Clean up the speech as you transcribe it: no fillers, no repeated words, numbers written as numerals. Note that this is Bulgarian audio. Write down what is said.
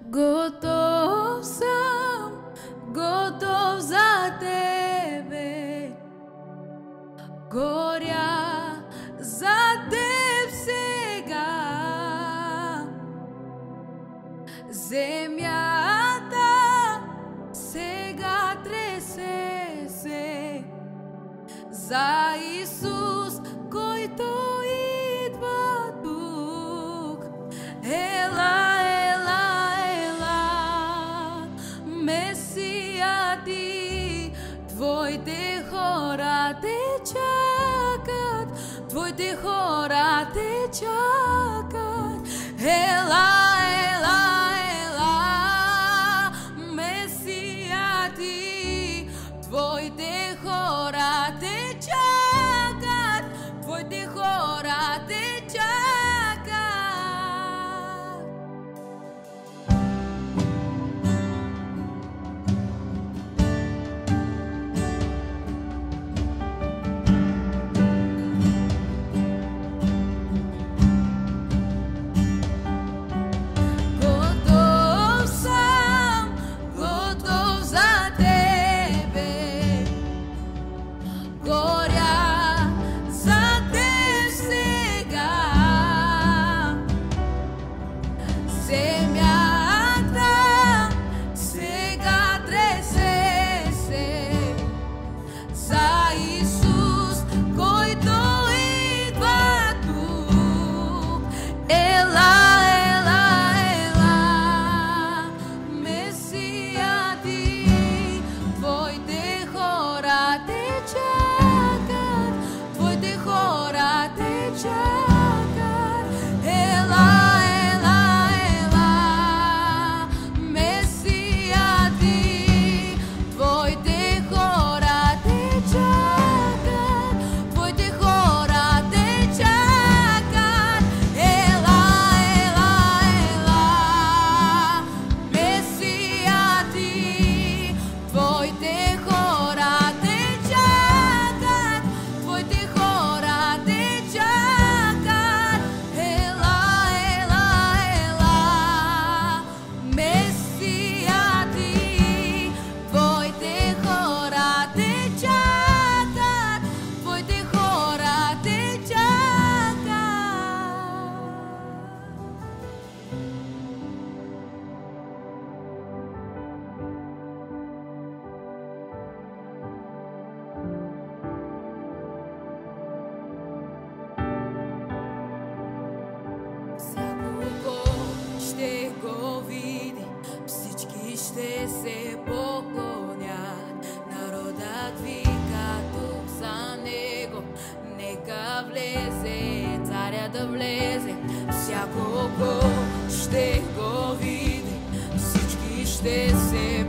Готов съм, готов за тебе. Горя за теб сега. Земята сега тресе се за Исус, който идва тук. Ела, ела, ела, Месия ти, твоите хора те чакат, твоите хора те чакат. Ела, ела, ела, Месия ти, твоите хора те чакат, твоите хора те чакат. Готов съм, готов за тебе. Горя за теб сега. Земята сега тресе се за Исус, който идва тук. Ела, ела, ела, Месия ти, твоите хора те чакат, твоите хора те чакат. Ела, ела, ела, Месия ти, твоите хора те чакат, твоите хора те чакат. Ела, ела, ела, Месия ти, твоите хора те чакат, твоите хора те чакат. Ела, ела, ела, Месия ти, твоите хора те чакат, твоите хора те чакат. Всяко ще го види, всички ще се поклонят. Народът вика тук за него, нека влезе, царя да влезе. Всяко ще го види, всички ще се